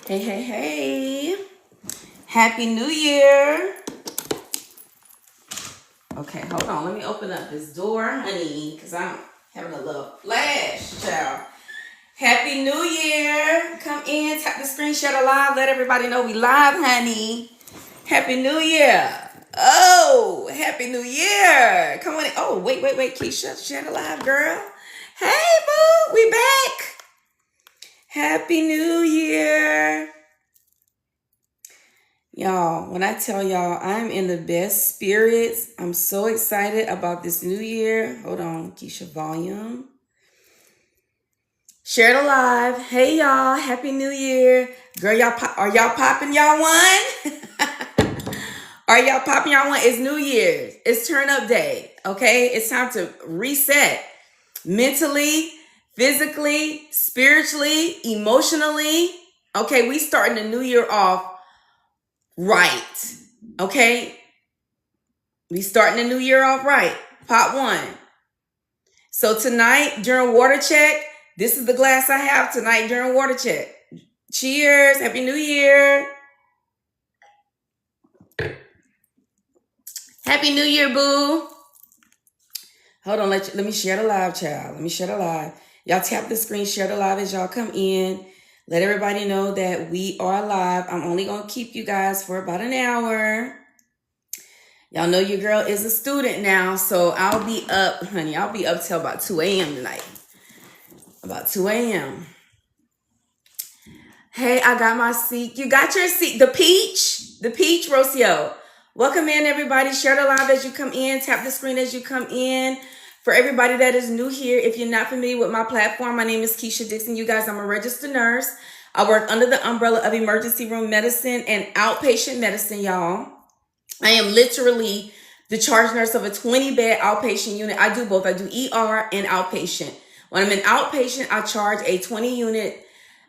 Hey, hey, hey. Happy New Year. Okay, hold on. Let me open up this door, honey, because I'm having a little flash, child. Happy New Year. Come in, tap the screen, share the live. Let everybody know we live, honey. Happy New Year. Oh, Happy New Year. Come on in. Oh, wait. Keisha, share the live, girl. Hey, boo. We back. Happy New Year. Y'all, when I tell y'all I'm in the best spirits, I'm so excited about this new year. Hold on, Keisha, volume. Share the live. Hey, y'all, Happy New Year. Girl, are y'all popping y'all one? Are y'all popping y'all one? It's New Year's. It's turn up day, okay? It's time to reset mentally, physically, spiritually, emotionally. Okay, we starting the new year off right. Okay. We starting the new year off right. Pot one. So tonight during water check, this is the glass I have tonight during water check. Cheers. Happy New Year. Happy New Year, boo. Hold on. Let me share the live, child. Let me share the live. Y'all tap the screen, share the live as y'all come in. Let everybody know that we are live. I'm only going to keep you guys for about an hour. Y'all know your girl is a student now, so I'll be up, honey. I'll be up till about 2 a.m. tonight. About 2 a.m. Hey, I got my SEEQ. You got your SEEQ. The peach, Rocio. Welcome in, everybody. Share the live as you come in. Tap the screen as you come in. For everybody that is new here, if you're not familiar with my platform, my name is KEASHA DIXON. You guys, I'm a registered nurse. I work under the umbrella of emergency room medicine and outpatient medicine, y'all. I am literally the charge nurse of a 20-bed outpatient unit. I do both. I do ER and outpatient. When I'm in outpatient, I charge a 20-unit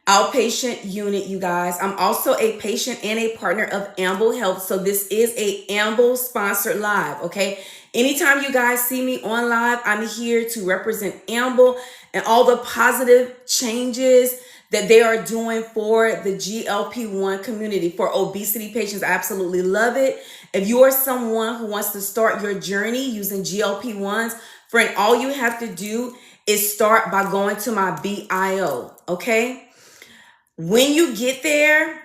outpatient unit, you guys. I'm also a patient and a partner of Amble Health. So this is a Amble sponsored live, okay? Anytime you guys see me on live, I'm here to represent Amble and all the positive changes that they are doing for the GLP-1 community, for obesity patients. I absolutely love it. If you are someone who wants to start your journey using GLP-1s, friend, all you have to do is start by going to my bio, okay? When you get there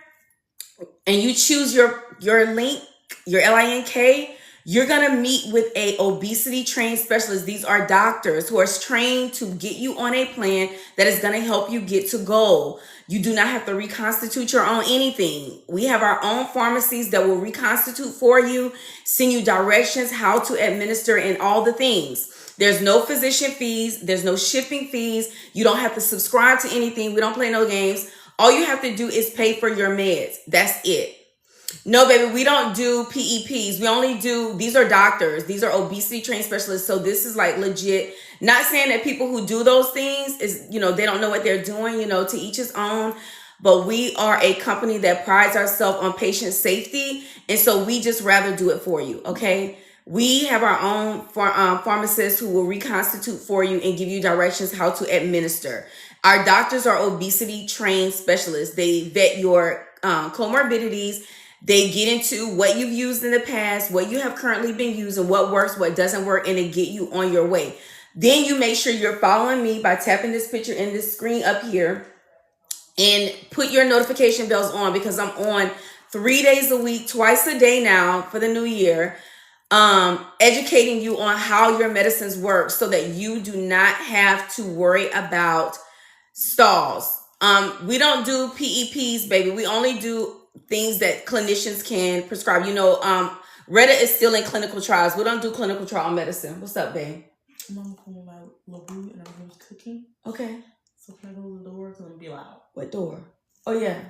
and you choose your link, your LINK, you're going to meet with a obesity trained specialist. These are doctors who are trained to get you on a plan that is going to help you get to goal. You do not have to reconstitute your own anything. We have our own pharmacies that will reconstitute for you, send you directions, how to administer, and all the things. There's no physician fees. There's no shipping fees. You don't have to subscribe to anything. We don't play no games. All you have to do is pay for your meds. That's it. No, baby, we don't do PEPs. We only do, these are doctors. These are obesity trained specialists. So this is like legit. Not saying that people who do those things is, they don't know what they're doing, to each his own. But we are a company that prides ourselves on patient safety. And so we just rather do it for you, okay? We have our own pharmacists who will reconstitute for you and give you directions how to administer. Our doctors are obesity trained specialists. They vet your comorbidities. They get into what you've used in the past, what you have currently been using, what works, what doesn't work, and they get you on your way. Then you make sure you're following me by tapping this picture in this screen up here and put your notification bells on, because I'm on 3 days a week, twice a day now for the new year, educating you on how your medicines work so that you do not have to worry about stalls. We don't do PEPs, baby. We only do things that clinicians can prescribe. Retta is still in clinical trials. We don't do clinical trial medicine. What's up, babe? I'm pulling my little boo and I'm cooking. Okay. So can I go to the door? It's gonna be loud. What door? Oh yeah.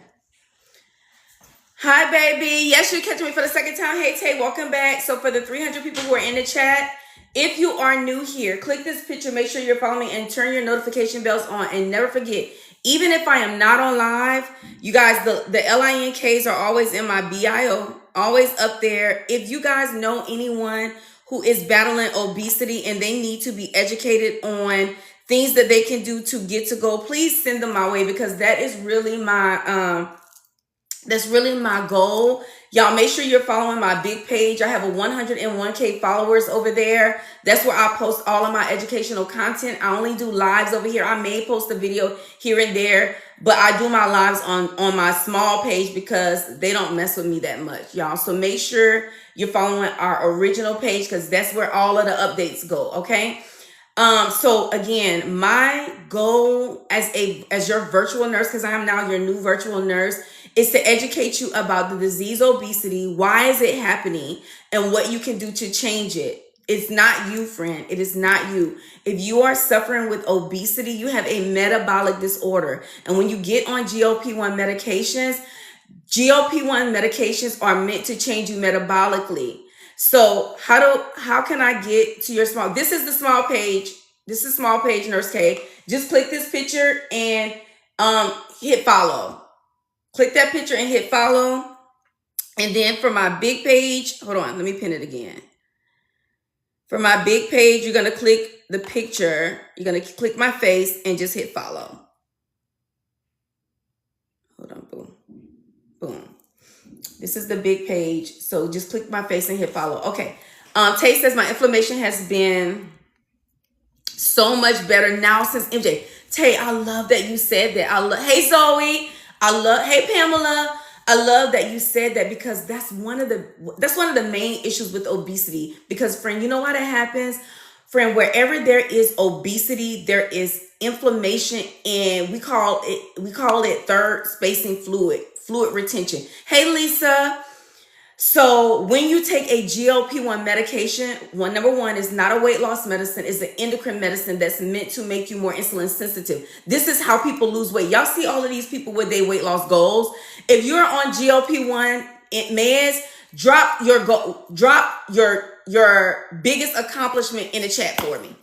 Hi, baby. Yes, you're catching me for the second time. Hey, Tay, welcome back. So for the 300 people who are in the chat, if you are new here, click this picture. Make sure you're following me and turn your notification bells on. And never forget, even if I am not on live, you guys, the LINKs are always in my bio, always up there. If you guys know anyone who is battling obesity and they need to be educated on things that they can do to get to goal, please send them my way, because that is really my That's really my goal. Y'all make sure you're following my big page. I have a 101K followers over there. That's where I post all of my educational content. I only do lives over here. I may post a video here and there, but I do my lives on my small page because they don't mess with me that much, y'all. So make sure you're following our original page because that's where all of the updates go, okay? So again, my goal as your virtual nurse, because I am now your new virtual nurse, is to educate you about the disease obesity, why is it happening, and what you can do to change it. It's not you, friend. It is not you. If you are suffering with obesity, you have a metabolic disorder. And when you get on GLP-1 medications are meant to change you metabolically. So how can I get to your small? This is the small page. This is small page, Nurse K. Just click this picture and hit follow. Click that picture and hit follow. And then for my big page, hold on, let me pin it again. For my big page, you're gonna click the picture. You're gonna click my face and just hit follow. Hold on, boom, boom. This is the big page. So just click my face and hit follow. Okay. Tay says my inflammation has been so much better now since MJ. Tay, I love that you said that. Hey Zoe. Hey Pamela. I love that you said that because that's one of the main issues with obesity. Because friend, you know why that happens? Friend, wherever there is obesity, there is inflammation, and we call it third spacing fluid retention. Hey Lisa. So when you take a GLP-1 medication, number one is not a weight loss medicine, it's an endocrine medicine that's meant to make you more insulin sensitive. This is how people lose weight. Y'all see all of these people with their weight loss goals. If you're on GLP-1 meds, drop your biggest accomplishment in the chat for me.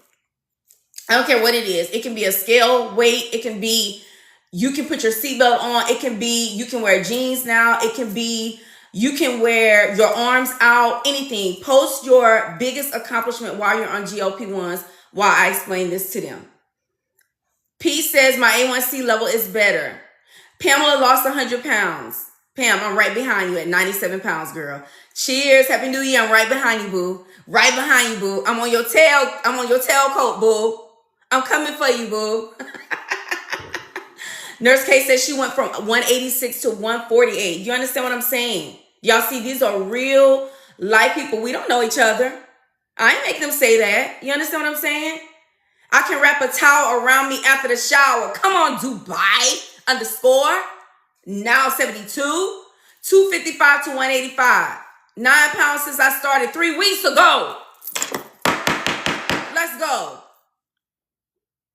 I don't care what it is. It can be a scale weight. It can be you can put your seatbelt on. It can be you can wear jeans now. It can be you can wear your arms out, anything. Post your biggest accomplishment while you're on GLP-1s while I explain this to them. P says my A1C level is better. Pamela lost 100 pounds. Pam, I'm right behind you at 97 pounds, girl. Cheers. Happy New Year. I'm right behind you, boo. Right behind you, boo. I'm on your tailcoat, boo. I'm coming for you, boo. Nurse K says she went from 186 to 148. You understand what I'm saying? Y'all see, these are real life people. We don't know each other. I ain't make them say that. You understand what I'm saying? I can wrap a towel around me after the shower. Come on, Dubai _ now 72, 255 to 185. 9 pounds since I started 3 weeks ago. Let's go.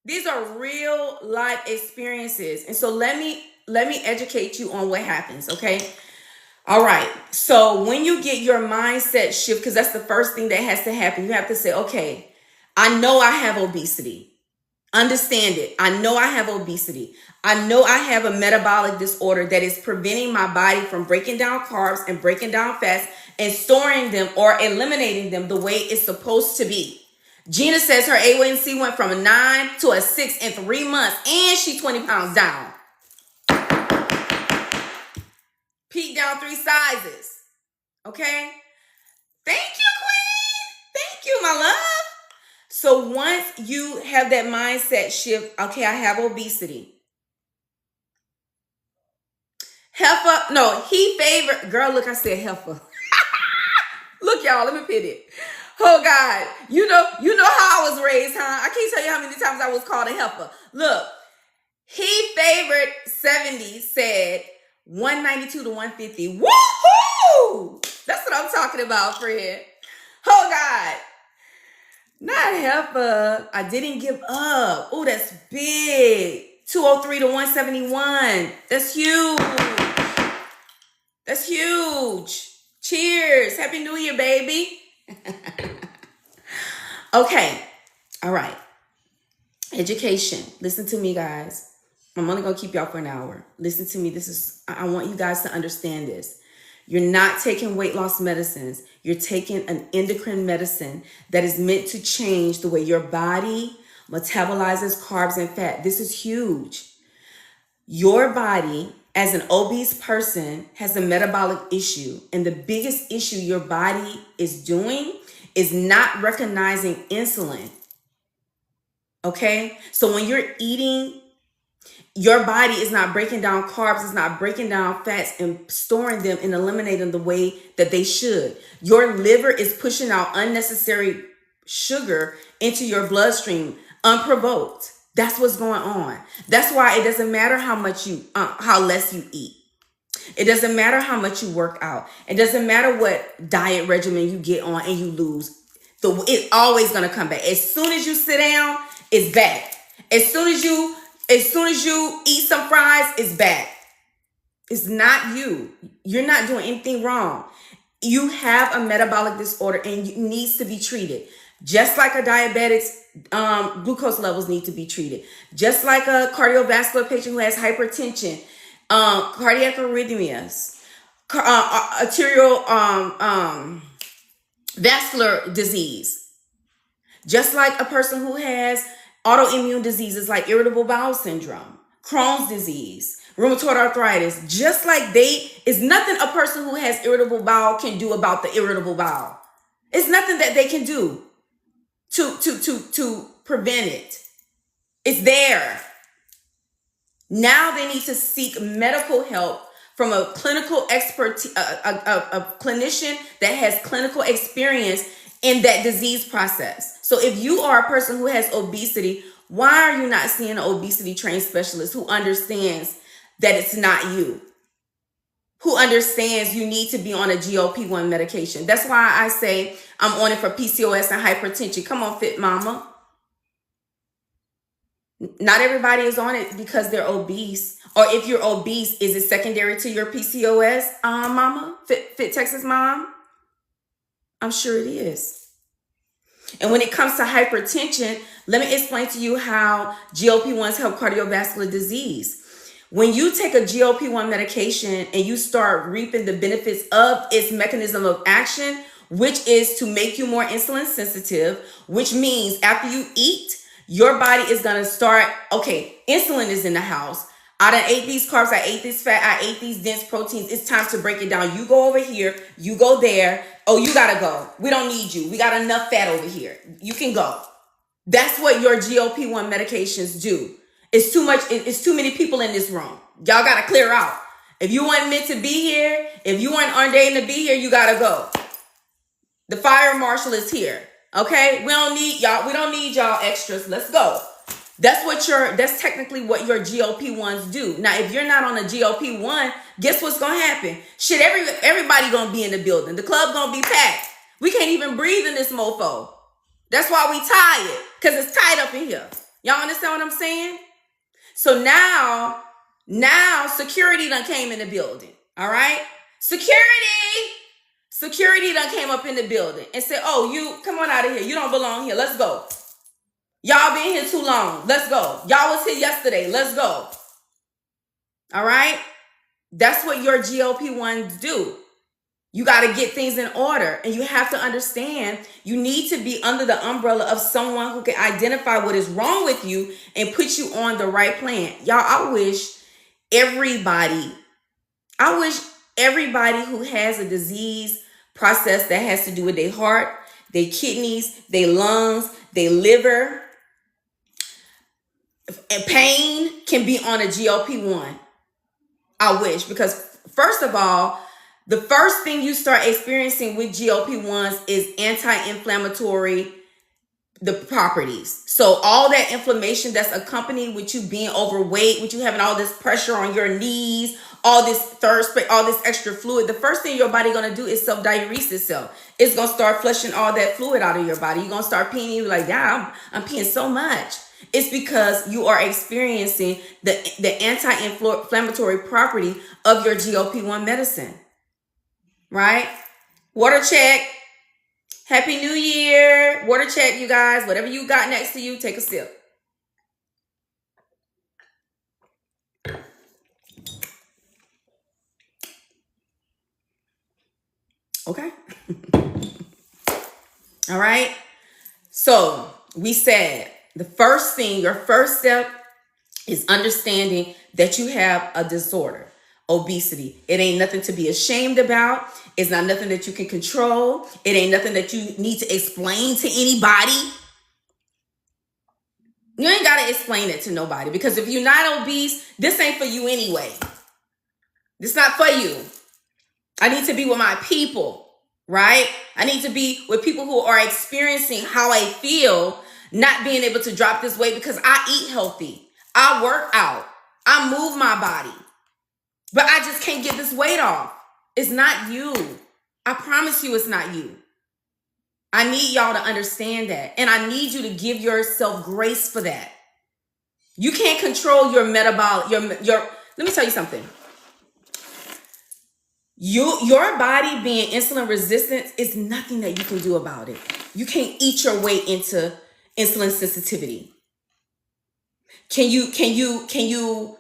These are real life experiences. And so let me educate you on what happens, okay? All right. So when you get your mindset shift, because that's the first thing that has to happen, you have to say, okay, I know I have obesity. Understand it. I know I have obesity. I know I have a metabolic disorder that is preventing my body from breaking down carbs and breaking down fats and storing them or eliminating them the way it's supposed to be. Gina says her A1C went from a 9 to a 6 in 3 months, and she's 20 pounds down. Pete down 3 sizes. Okay? Thank you, Queen. Thank you, my love. So once you have that mindset shift, okay, I have obesity. Heifer, no, he favored, girl, look, I said heifer. Look, y'all, let me pit it. Oh, God, you know how I was raised, huh? I can't tell you how many times I was called a heifer. Look, he favored 70, said 192 to 150. Woohoo! That's what I'm talking about, friend. Oh, God. Not heifer. I didn't give up. Oh, that's big. 203 to 171. That's huge. That's huge. Cheers. Happy New Year, baby. Okay. All right. Education. Listen to me, guys. I'm only going to keep y'all for an hour. Listen to me. I want you guys to understand this. You're not taking weight loss medicines. You're taking an endocrine medicine that is meant to change the way your body metabolizes carbs and fat. This is huge. Your body as an obese person has a metabolic issue, and the biggest issue your body is doing is not recognizing insulin. Okay? So when you're eating, your body is not breaking down carbs, it's not breaking down fats and storing them and eliminating the way that they should. Your liver is pushing out unnecessary sugar into your bloodstream unprovoked. That's what's going on. That's why it doesn't matter how less you eat. It doesn't matter how much you work out. It doesn't matter what diet regimen you get on and you lose. It's always going to come back. As soon as you sit down, it's back. As soon as you eat some fries, it's back. It's not you. You're not doing anything wrong. You have a metabolic disorder and it needs to be treated. Just like a diabetic's glucose levels need to be treated. Just like a cardiovascular patient who has hypertension, cardiac arrhythmias, arterial vascular disease. Just like a person who has autoimmune diseases like irritable bowel syndrome, Crohn's disease, rheumatoid arthritis. Just like it's nothing a person who has irritable bowel can do about the irritable bowel. It's nothing that they can do to prevent it. It's there. Now they need to seek medical help from a clinical expert, a clinician that has clinical experience in that disease process. So if you are a person who has obesity, why are you not seeing an obesity trained specialist who understands that it's not you? Who understands you need to be on a GLP-1 medication? That's why I say I'm on it for PCOS and hypertension. Come on, Fit Mama. Not everybody is on it because they're obese. Or if you're obese, is it secondary to your PCOS, Mama? Fit Texas Mom? I'm sure it is. And when it comes to hypertension, let me explain to you how GLP-1s help cardiovascular disease. When you take a GLP-1 medication and you start reaping the benefits of its mechanism of action, which is to make you more insulin sensitive, which means after you eat, your body is going to start, okay, insulin is in the house. I done ate these carbs, I ate this fat, I ate these dense proteins. It's time to break it down. You go over here, you go there. Oh, you got to go. We don't need you. We got enough fat over here. You can go. That's what your GLP-1 medications do. It's too much. It's too many people in this room. Y'all got to clear out. If you weren't meant to be here, if you weren't ordained to be here, you got to go. The fire marshal is here. Okay? We don't need y'all. We don't need y'all extras. Let's go. That's technically what your GLP-1s do. Now, if you're not on a GLP-1, guess what's going to happen? Shit, everybody going to be in the building. The club going to be packed. We can't even breathe in this mofo. That's why we tired, because it's tight up in here. Y'all understand what I'm saying? So now security done came in the building. All right? Security done came up in the building and said, oh, you come on out of here. You don't belong here. Let's go. Y'all been here too long. Let's go. Y'all was here yesterday. Let's go. All right? That's what your GLP-1s do. You got to get things in order. And you have to understand you need to be under the umbrella of someone who can identify what is wrong with you and put you on the right plan. Y'all, I wish everybody who has a disease process that has to do with their heart, their kidneys, their lungs, their liver, and pain can be on a GLP-1. I wish, because first of all, the first thing you start experiencing with GLP-1s is anti-inflammatory, the properties. So all that inflammation that's accompanied with you being overweight, with you having all this pressure on your knees, all this thirst, all this extra fluid, the first thing your body going to do is self-diurese itself. It's going to start flushing all that fluid out of your body. You're going to start peeing. You're like, yeah, I'm peeing so much. It's because you are experiencing the anti-inflammatory property of your GLP-1 medicine. Right? Water check. Happy New Year. Water check, you guys. Whatever you got next to you, take a sip. Okay. All right. So we said the first thing, your first step is understanding that you have a disorder. obesity. It ain't nothing to be ashamed about. It's not nothing that you can control. It ain't nothing that you need to explain to anybody. You ain't got to explain it to nobody, because if you're not obese, this ain't for you anyway. This not for you. I need to be with my people, right? I need to be with people who are experiencing how I feel not being able to drop this weight, because I eat healthy. I work out. I move my body. But I just can't get this weight off. It's not you. I promise you it's not you. I need y'all to understand that. And I need you to give yourself grace for that. You can't control your metabolic, let me tell you something. Your body being insulin resistant is nothing that you can do about it. You can't eat your way into insulin sensitivity. Can you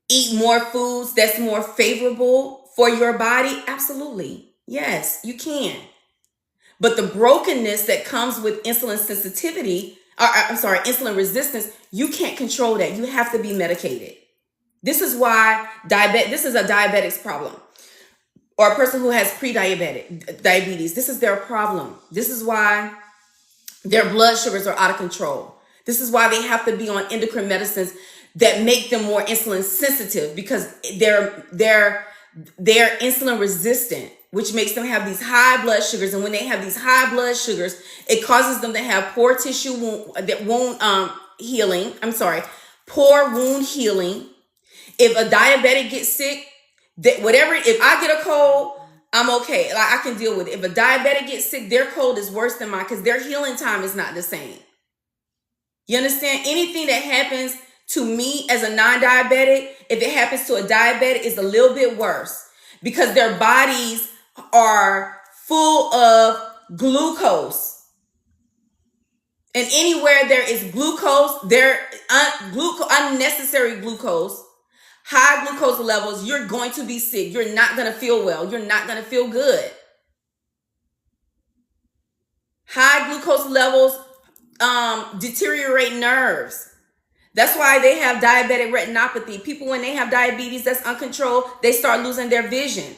eat more foods that's more favorable for your body? Absolutely. Yes, you can. But the brokenness that comes with insulin sensitivity, insulin resistance, you can't control that. You have to be medicated. This is why this is a diabetic's problem, or a person who has diabetes. This is their problem. This is why their blood sugars are out of control. This is why they have to be on endocrine medicines that make them more insulin sensitive, because they're insulin resistant, which makes them have these high blood sugars. And when they have these high blood sugars, it causes them to have poor wound healing. If a diabetic gets sick, if I get a cold, I'm okay. Like, I can deal with it. If a diabetic gets sick, their cold is worse than mine, because their healing time is not the same. You understand? Anything that happens to me as a non-diabetic, if it happens to a diabetic, it's a little bit worse, because their bodies are full of glucose. And anywhere there is glucose, unnecessary glucose, high glucose levels, you're going to be sick. You're not going to feel well. You're not going to feel good. High glucose levels deteriorate nerves. That's why they have diabetic retinopathy. People, when they have diabetes that's uncontrolled, they start losing their vision.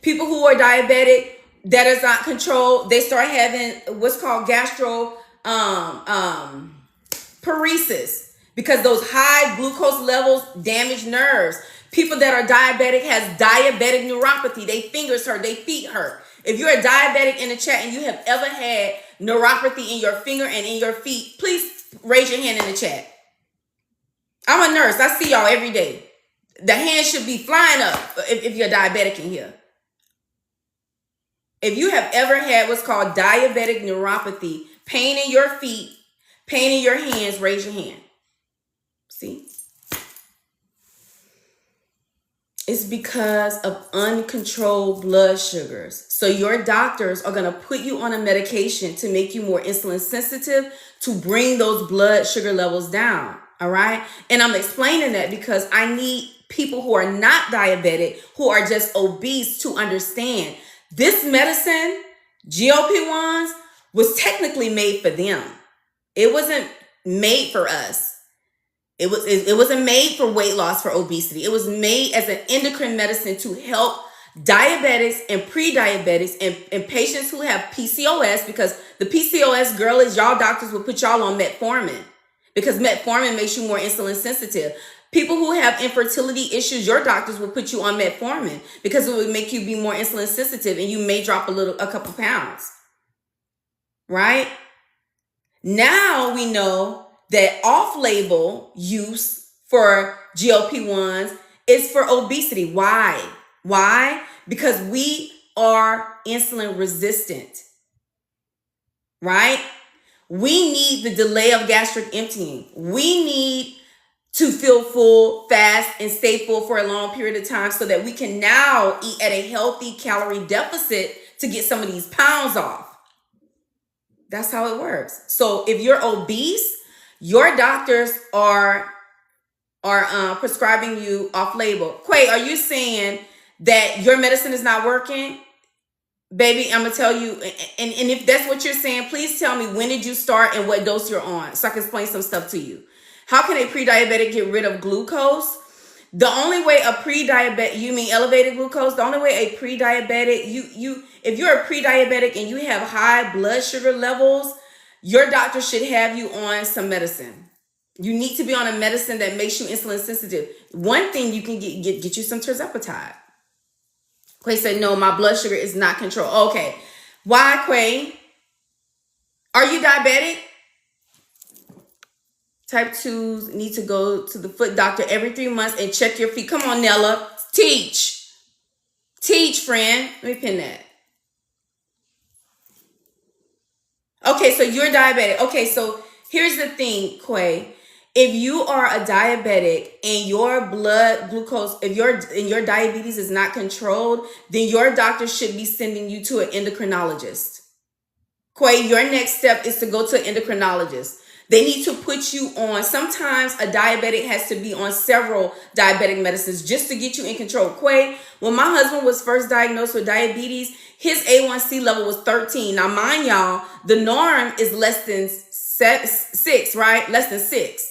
People who are diabetic that is not controlled, they start having what's called paresis, because those high glucose levels damage nerves. People that are diabetic has diabetic neuropathy. They fingers hurt, they feet hurt. If you're a diabetic in the chat and you have ever had neuropathy in your finger and in your feet, please raise your hand in the chat. I'm a nurse. I see y'all every day. The hands should be flying up if you're diabetic in here. If you have ever had what's called diabetic neuropathy, pain in your feet, pain in your hands, raise your hand. See? It's because of uncontrolled blood sugars. So your doctors are going to put you on a medication to make you more insulin sensitive, to bring those blood sugar levels down. All right. And I'm explaining that because I need people who are not diabetic, who are just obese, to understand this medicine, GLP-1s, was technically made for them. It wasn't made for us. It wasn't made for weight loss, for obesity. It was made as an endocrine medicine to help diabetics and pre-diabetics and patients who have PCOS, because the PCOS girlies, y'all doctors will put y'all on metformin, because metformin makes you more insulin sensitive. People who have infertility issues, your doctors will put you on metformin because it would make you be more insulin sensitive and you may drop a couple pounds. Right? Now we know that off-label use for GLP-1s is for obesity. Why? Why? Because we are insulin resistant. Right? We need the delay of gastric emptying. We need to feel full, fast, and stay full for a long period of time so that we can now eat at a healthy calorie deficit to get some of these pounds off. That's how it works. So if you're obese, your doctors are prescribing you off-label. Quay, are you saying that your medicine is not working? Baby, I'm going to tell you, and if that's what you're saying, please tell me, when did you start and what dose you're on so I can explain some stuff to you. How can a pre-diabetic get rid of glucose? The only way a pre-diabetic, you mean elevated glucose? The only way a pre-diabetic, if you're a pre-diabetic and you have high blood sugar levels, your doctor should have you on some medicine. You need to be on a medicine that makes you insulin sensitive. One thing you can get you some tirzepatide. Quay said, no, my blood sugar is not controlled. Okay. Why, Quay? Are you diabetic? Type 2s need to go to the foot doctor every 3 months and check your feet. Come on, Nella. Teach. Teach, friend. Let me pin that. Okay, so you're diabetic. Okay, so here's the thing, Quay. If you are a diabetic and your blood glucose, if your diabetes is not controlled, then your doctor should be sending you to an endocrinologist. Quay, your next step is to go to an endocrinologist. They need to put you on, sometimes a diabetic has to be on several diabetic medicines just to get you in control. Quay, when my husband was first diagnosed with diabetes, his A1C level was 13. Now, mind y'all, the norm is less than 6, right? Less than 6.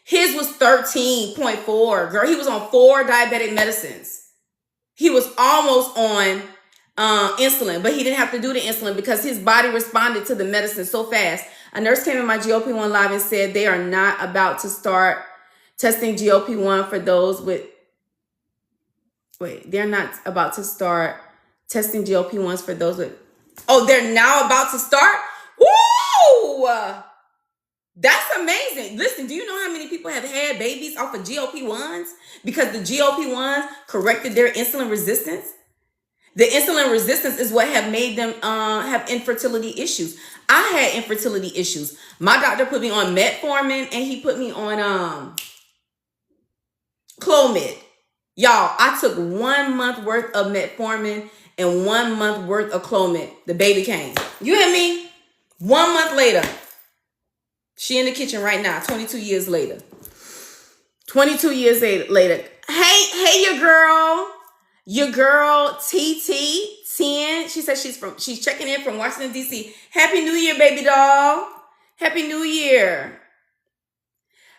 His was 13.4. Girl, he was on 4 diabetic medicines. He was almost on insulin, but he didn't have to do the insulin because his body responded to the medicine so fast. A nurse came in my GLP-1 live and said they are not about to start testing GLP-1 for those with, they're not about to start testing GLP-1s for those with, they're now about to start? Woo! That's amazing. Listen, do you know how many people have had babies off of GLP-1s because the GLP-1s corrected their insulin resistance? The insulin resistance is what have made them have infertility issues. I had infertility issues. My doctor put me on metformin and he put me on Clomid. Y'all, I took 1 month worth of metformin and 1 month worth of Clomid. The baby came. You hear me? 1 month later. She in the kitchen right now, 22 years later. 22 years later. Hey, your girl, TT10. She says she's checking in from Washington, D.C. Happy New Year, baby doll. Happy New Year.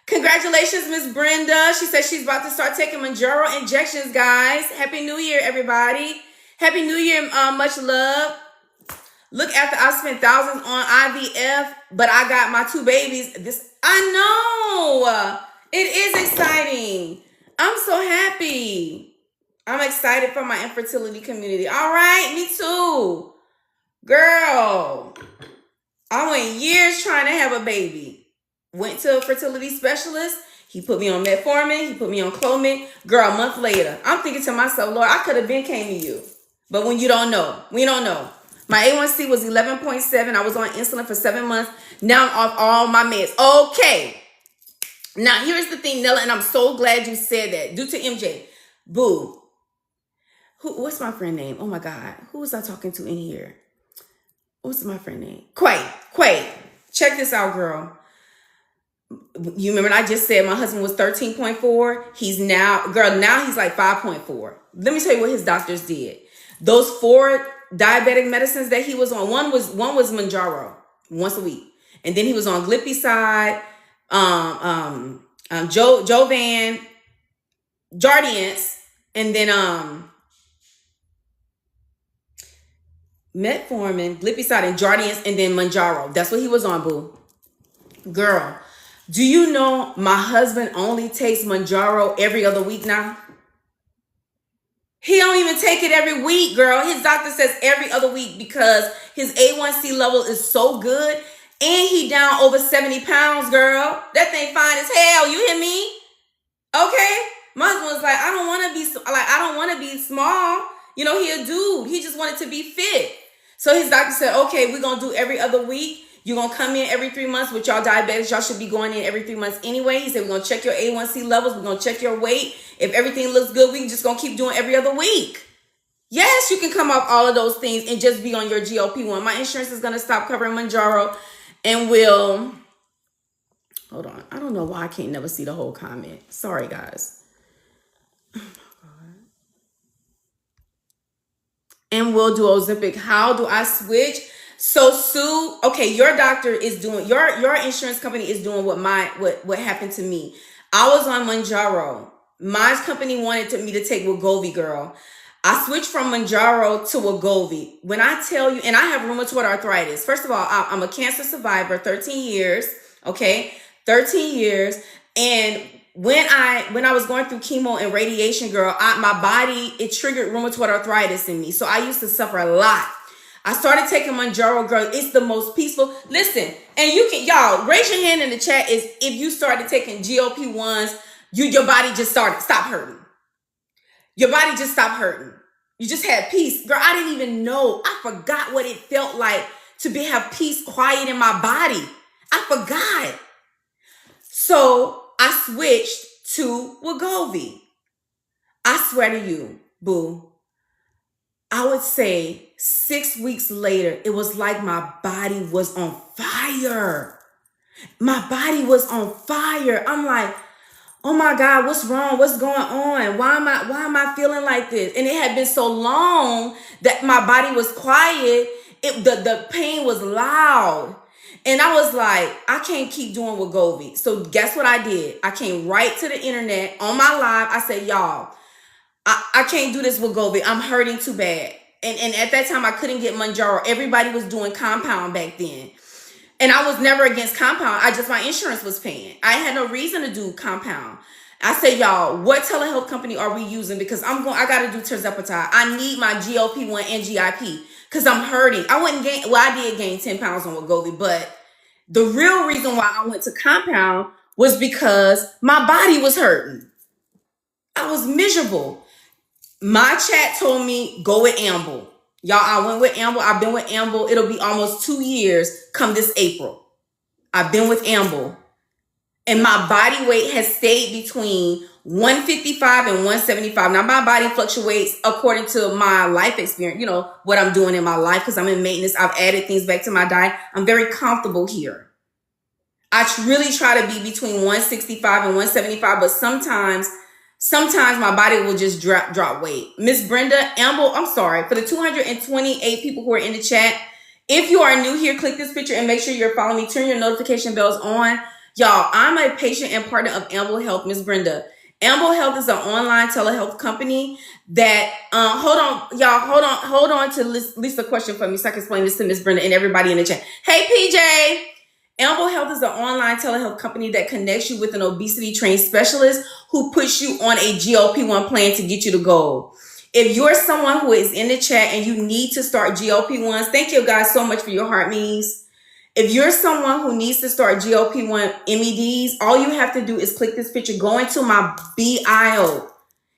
Congratulations, Miss Brenda. She says she's about to start taking MOUNJARO injections, guys. Happy New Year, everybody. Happy New Year, much love. Look, after I spent thousands on IVF, but I got my 2 babies. I know. It is exciting. I'm so happy. I'm excited for my infertility community. All right, me too. Girl, I went years trying to have a baby. Went to a fertility specialist. He put me on metformin. He put me on Clomid. Girl, a month later, I'm thinking to myself, Lord, I could have been came to you. But when you don't know, we don't know. My A1C was 11.7. I was on insulin for 7 months. Now I'm off all my meds. Okay. Now, here's the thing, Nella, and I'm so glad you said that. Due to MJ. Boo. What's my friend name? Oh, my God. Who was I talking to in here? What's my friend name? Quay. Check this out, girl. You remember I just said my husband was 13.4? He's now he's like 5.4. Let me tell you what his doctors did. Those 4 diabetic medicines that he was on, one was MOUNJARO once a week. And then he was on glipizide, Jovan, Jardiance, and then metformin, glipizide, and Jardiance, and then MOUNJARO. That's what he was on, boo. Girl, do you know my husband only takes MOUNJARO every other week now? He don't even take it every week, girl. His doctor says every other week because his A1C level is so good. And he down over 70 pounds, girl. That thing fine as hell. You hear me? Okay? My husband was like, I don't want to be small. You know, he a dude. He just wanted to be fit. So his doctor said, okay, we're going to do every other week. You're going to come in every 3 months with y'all diabetics. Y'all should be going in every 3 months anyway. He said, we're going to check your A1C levels. We're going to check your weight. If everything looks good, we just going to keep doing every other week. Yes, you can come off all of those things and just be on your GLP-1. My insurance is going to stop covering MOUNJARO and will... Hold on. I don't know why I can't never see the whole comment. Sorry, guys. Oh, my God. And we'll do Ozempic. How do I switch? So Sue, okay, your doctor is doing, your insurance company is doing what happened to me. I was on MOUNJARO My company wanted me to take Wegovy, girl. I switched from MOUNJARO to Wegovy. When I tell you, and I have rheumatoid arthritis. First of all, I'm a cancer survivor, 13 years, okay? 13 years. And when I was going through chemo and radiation, girl, my body, it triggered rheumatoid arthritis in me. So I used to suffer a lot. I started taking MOUNJARO, girl. It's the most peaceful. Listen, and you can, y'all, raise your hand in the chat if you started taking GLP-1s, your body just stop hurting. Your body just stopped hurting. You just had peace. Girl, I didn't even know. I forgot what it felt like to have peace, quiet in my body. I forgot. So I switched to Wegovy. I swear to you, boo, I would say 6 weeks later, it was like my body was on fire. My body was on fire. I'm like, oh my God, what's wrong? What's going on? Why am I feeling like this? And it had been so long that my body was quiet. The pain was loud. And I was like, I can't keep doing Wegovy. So guess what I did? I came right to the internet on my live. I said, y'all, I can't do this Wegovy. I'm hurting too bad. And at that time, I couldn't get MOUNJARO. Everybody was doing compound back then. And I was never against compound. My insurance was paying. I had no reason to do compound. I said, y'all, what telehealth company are we using? Because I got to do TIRZEPATIDE. I need my GLP-1 and GIP because I'm hurting. I did gain 10 pounds on Wegovy, but the real reason why I went to compound was because my body was hurting. I was miserable. My chat told me, go with Amble. Y'all, I went with Amble. I've been with Amble. It'll be almost 2 years come this April. I've been with Amble. And my body weight has stayed between 155 and 175. Now, my body fluctuates according to my life experience, you know, what I'm doing in my life because I'm in maintenance. I've added things back to my diet. I'm very comfortable here. I really try to be between 165 and 175, but sometimes my body will just drop weight. Miss Brenda, Amble, I'm sorry. For the 228 people who are in the chat, if you are new here, click this picture and make sure you're following me. Turn your notification bells on. Y'all, I'm a patient and partner of Amble Health, Miss Brenda. Amble Health is an online telehealth company that, hold on to Lisa question for me so I can explain this to Miss Brenda and everybody in the chat. Hey, PJ. Amble Health is an online telehealth company that connects you with an obesity-trained specialist who puts you on a GLP-1 plan to get you to goal. If you're someone who is in the chat and you need to start GLP-1s, thank you guys so much for your heart me's. If you're someone who needs to start GLP-1 MEDs, all you have to do is click this picture, go into my bio.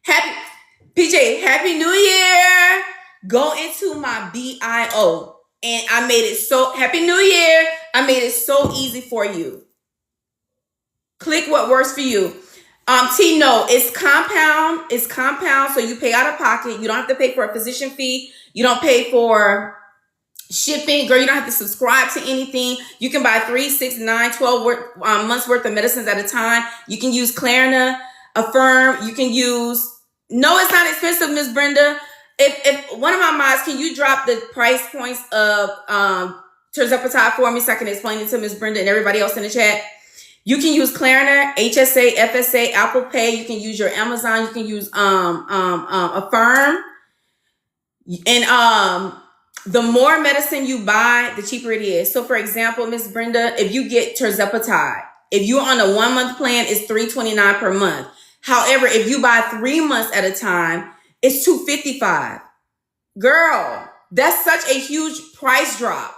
Happy New Year. Go into my bio. And I made it so, Happy New Year. I made it so easy for you. Click what works for you. No, it's compound. It's compound. So you pay out of pocket. You don't have to pay for a physician fee. You don't pay for shipping. Girl, you don't have to subscribe to anything. You can buy 3, 6, 9, 12 months worth of medicines at a time. You can use Klarna, Affirm. You can use, no, it's not expensive, Miss Brenda. If one of my mods, can you drop the price points of TIRZEPATIDE for me so I can explain it to Miss Brenda and everybody else in the chat? You can use Klarna, HSA, FSA, Apple Pay. You can use your Amazon. You can use Affirm. And the more medicine you buy, the cheaper it is. So for example, Miss Brenda, if you get TIRZEPATIDE, if you're on a 1-month plan, it's $329 per month. However, if you buy 3 months at a time, it's $255. Girl, that's such a huge price drop.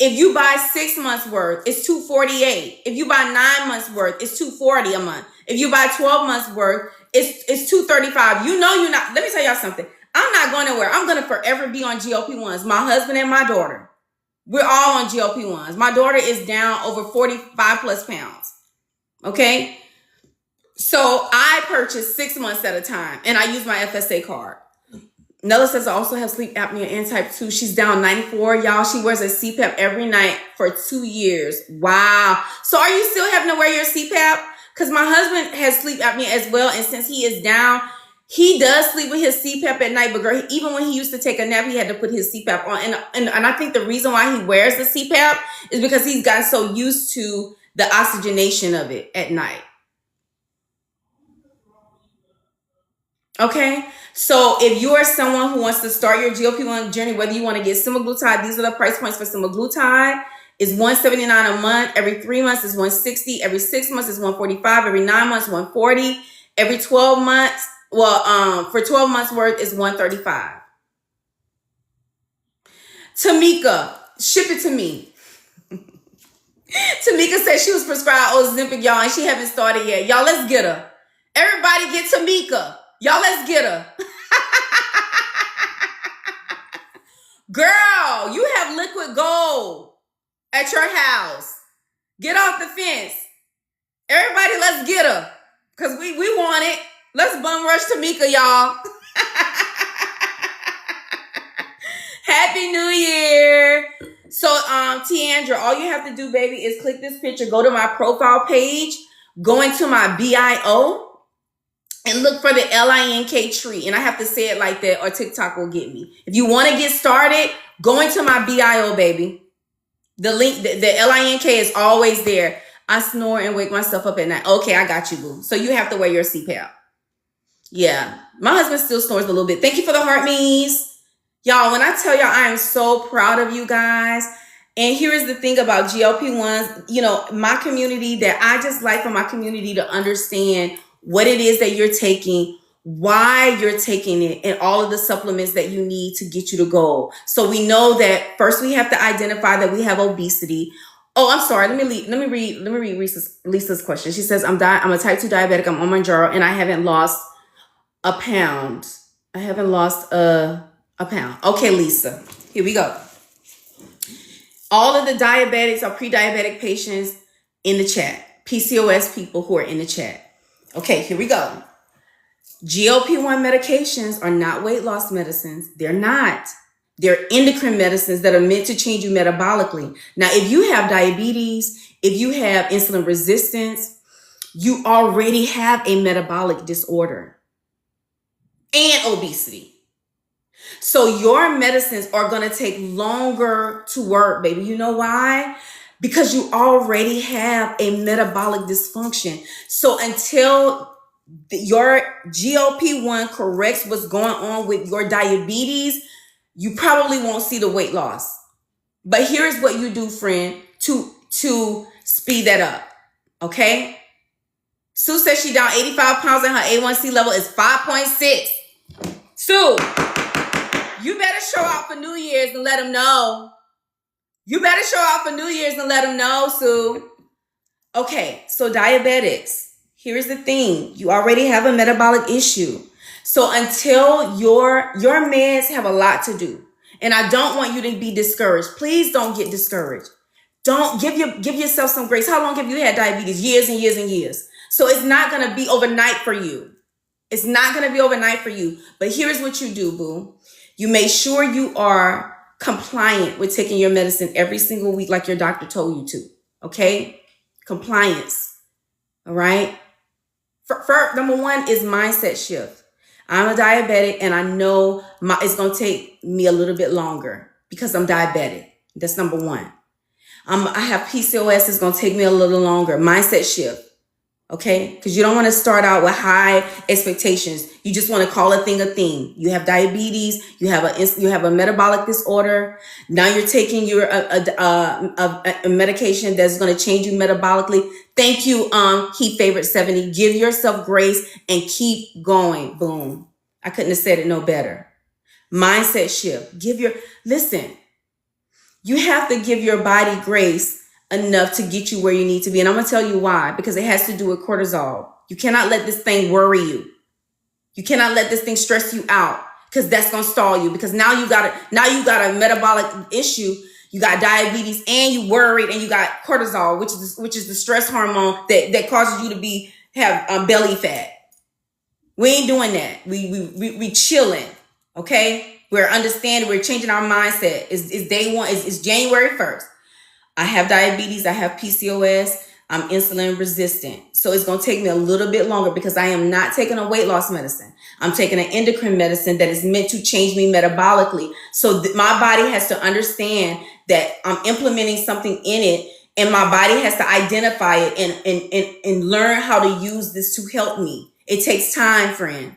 If you buy 6 months worth, it's $248. If you buy 9 months worth, it's $240 a month. If you buy 12 months worth, it's $235. You know you're not. Let me tell y'all something. I'm not going nowhere. I'm going to forever be on GLP-1s. My husband and my daughter, we're all on GLP-1s. My daughter is down over 45 plus pounds. Okay. So I purchase 6 months at a time and I use my FSA card. Nella says I also have sleep apnea and type 2. She's down 94. Y'all, she wears a CPAP every night for 2 years. Wow. So are you still having to wear your CPAP? Because my husband has sleep apnea as well. And since he is down, he does sleep with his CPAP at night. But girl, even when he used to take a nap, he had to put his CPAP on. And I think the reason why he wears the CPAP is because he's gotten so used to the oxygenation of it at night. Okay, so if you are someone who wants to start your GLP-1 journey, whether you want to get semaglutide, these are the price points for semaglutide. Is $179 a month. Every 3 months is $160. Every 6 months is $145. Every 9 months $140. Every 12 months, for 12 months worth is $135. Tamika, ship it to me. Tamika said she was prescribed Ozempic, y'all, and she haven't started yet. Y'all, let's get her. Everybody get Tamika. Y'all, let's get her. Girl, you have liquid gold at your house. Get off the fence. Everybody, let's get her. Because we want it. Let's bum rush Tamika, y'all. Happy New Year. So, Tiandra, all you have to do, baby, is click this picture. Go to my profile page. Go into my BIO. And look for the LINK tree. And I have to say it like that or TikTok will get me. If you want to get started, go into my BIO, baby. The link, the LINK is always there. I snore and wake myself up at night. Okay, I got you, boo. So you have to wear your CPAP. Yeah. My husband still snores a little bit. Thank you for the heart me's. Y'all, when I tell y'all I am so proud of you guys. And here is the thing about GLP-1s. You know, my community, that I just like for my community to understand what it is that you're taking, why you're taking it, and all of the supplements that you need to get you to goal. So we know that first we have to identify that we have obesity. Oh, I'm sorry. Let me read Lisa's question. She says, I'm a type 2 diabetic. I'm on MOUNJARO and I haven't lost a pound. I haven't lost a pound. Okay, Lisa, here we go. All of the diabetics or pre-diabetic patients in the chat, PCOS people who are in the chat. Okay, here we go. GLP-1 medications are not weight loss medicines. They're not. They're endocrine medicines that are meant to change you metabolically. Now, if you have diabetes, if you have insulin resistance, you already have a metabolic disorder and obesity. So your medicines are going to take longer to work, baby. You know why? Because you already have a metabolic dysfunction. So until your GLP-1 corrects what's going on with your diabetes, you probably won't see the weight loss. But here's what you do, friend, to speed that up. Okay? Sue says she down 85 pounds and her A1C level is 5.6. Sue, you better show out for New Year's and let them know. You better show out for New Year's and let them know, Sue. Okay, so diabetics. Here's the thing. You already have a metabolic issue. So until your meds have a lot to do. And I don't want you to be discouraged. Please don't get discouraged. Don't give yourself some grace. How long have you had diabetes? Years and years and years. So it's not going to be overnight for you. It's not going to be overnight for you. But here's what you do, boo. You make sure you are compliant with taking your medicine every single week like your doctor told you to. Okay? Compliance. All right? Number one is mindset shift. I'm a diabetic and I know it's going to take me a little bit longer because I'm diabetic. That's number one. I have PCOS. It's going to take me a little longer. Mindset shift. Okay? Because you don't want to start out with high expectations. You just want to call a thing. You have diabetes. You have a metabolic disorder. Now you're taking a medication that's going to change you metabolically. Thank you, Heat Favorite 70. Give yourself grace and keep going. Boom. I couldn't have said it no better. Mindset shift. Listen, you have to give your body grace enough to get you where you need to be. And I'm going to tell you why, because it has to do with cortisol. You cannot let this thing worry you. You cannot let this thing stress you out, because that's going to stall you, because now you got a metabolic issue. You got diabetes and you worried, and you got cortisol, which is the stress hormone that causes you to have belly fat. We ain't doing that. We chilling. Okay. We're understanding. We're changing our mindset. It's day one. It's January 1st. I have diabetes. I have PCOS. I'm insulin resistant. So it's going to take me a little bit longer because I am not taking a weight loss medicine. I'm taking an endocrine medicine that is meant to change me metabolically. So my body has to understand that I'm implementing something in it, and my body has to identify it and learn how to use this to help me. It takes time, friend.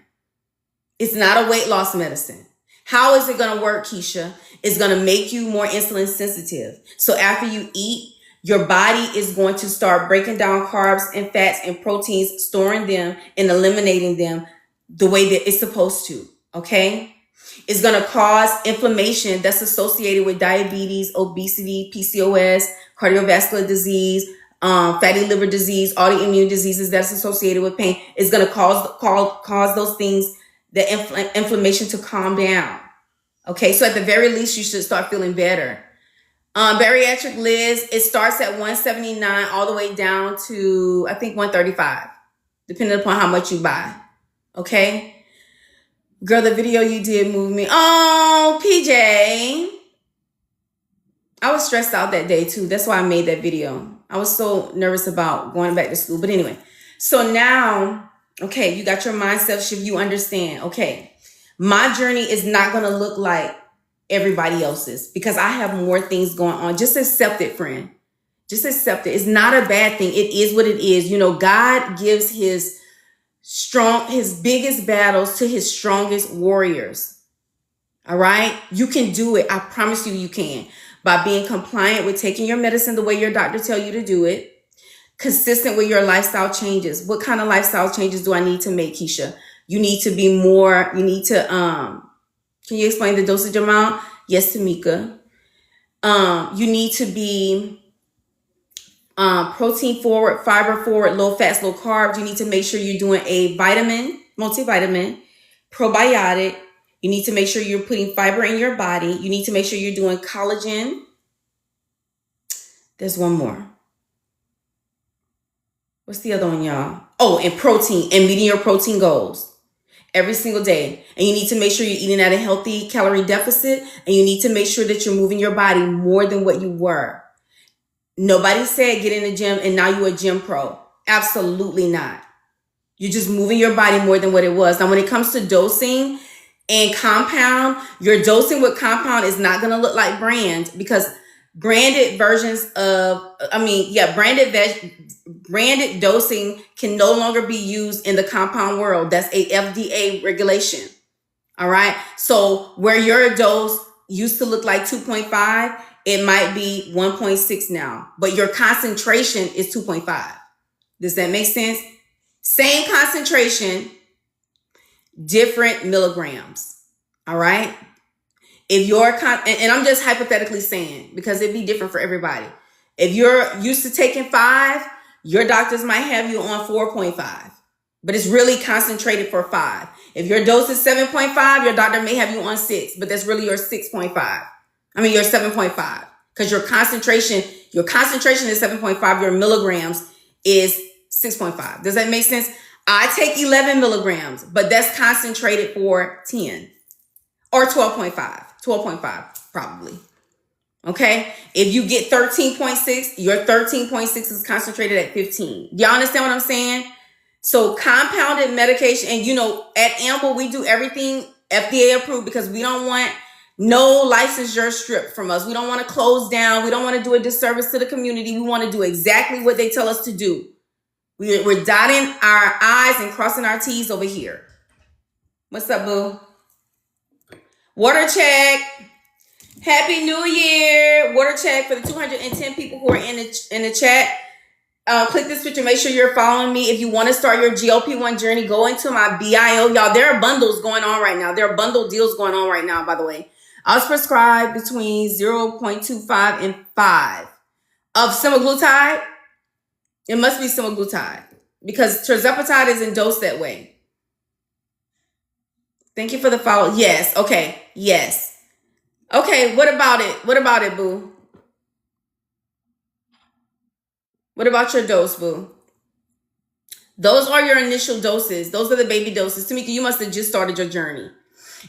It's not a weight loss medicine. How is it going to work, Keisha? It's going to make you more insulin sensitive. So after you eat, your body is going to start breaking down carbs and fats and proteins, storing them and eliminating them the way that it's supposed to. Okay? It's going to cause inflammation that's associated with diabetes, obesity, PCOS, cardiovascular disease, fatty liver disease, autoimmune diseases that's associated with pain. It's going to cause those things, the inflammation, to calm down. Okay, so at the very least, you should start feeling better. Bariatric Liz, it starts at 179 all the way down to, I think, 135, depending upon how much you buy. Okay? Girl, the video you did moved me. Oh, PJ. I was stressed out that day, too. That's why I made that video. I was so nervous about going back to school. But anyway, so now, okay, you got your mindset shift. You understand. Okay, my journey is not going to look like everybody else's because I have more things going on. Just accept it, friend. Just accept it. It's not a bad thing. It is what it is. You know, God gives his biggest battles to his strongest warriors. All right? You can do it. I promise you, you can. By being compliant with taking your medicine the way your doctor tell you to do it. Consistent with your lifestyle changes. What kind of lifestyle changes do I need to make, Keisha? You need to be more, you need to, can you explain the dosage amount? Yes, Tamika. You need to be protein forward, fiber forward, low fats, low carbs. You need to make sure you're doing a vitamin, multivitamin, probiotic. You need to make sure you're putting fiber in your body. You need to make sure you're doing collagen. There's one more. What's the other one, y'all? Oh, and protein, and meeting your protein goals every single day. And you need to make sure you're eating at a healthy calorie deficit. And you need to make sure that you're moving your body more than what you were. Nobody said get in the gym and now you're a gym pro. Absolutely not. You're just moving your body more than what it was. Now, when it comes to dosing and compound, your dosing with compound is not going to look like brand because branded versions of, branded dosing can no longer be used in the compound world. That's a FDA regulation. All right. So where your dose used to look like 2.5, it might be 1.6 now, but your concentration is 2.5. Does that make sense? Same concentration, different milligrams. All right. If you're, and I'm just hypothetically saying, because it'd be different for everybody. If you're used to taking 5, your doctors might have you on 4.5, but it's really concentrated for 5. If your dose is 7.5, your doctor may have you on 6, but that's really your 6.5. Your 7.5, because your concentration is 7.5. Your milligrams is 6.5. Does that make sense? I take 11 milligrams, but that's concentrated for 10 or 12.5 probably. Okay. If you get 13.6, your 13.6 is concentrated at 15. Y'all understand what I'm saying? So compounded medication, and at Amble, we do everything FDA approved because we don't want no licensure stripped from us. We don't want to close down. We don't want to do a disservice to the community. We want to do exactly what they tell us to do. We're dotting our I's and crossing our T's over here. What's up, boo? Water check. Happy New Year. Water check for the 210 people who are in the chat. Click this picture. Make sure you're following me. If you want to start your GLP-1 journey, go into my BIO. Y'all, there are bundles going on right now. There are bundle deals going on right now, by the way. I was prescribed between 0.25 and 5 of semaglutide. It must be semaglutide because tirzepatide isn't dosed that way. Thank you for the follow. Yes. Okay. Yes. Okay. What about it? What about it, boo? What about your dose, boo? Those are your initial doses. Those are the baby doses. Tamika, you must have just started your journey.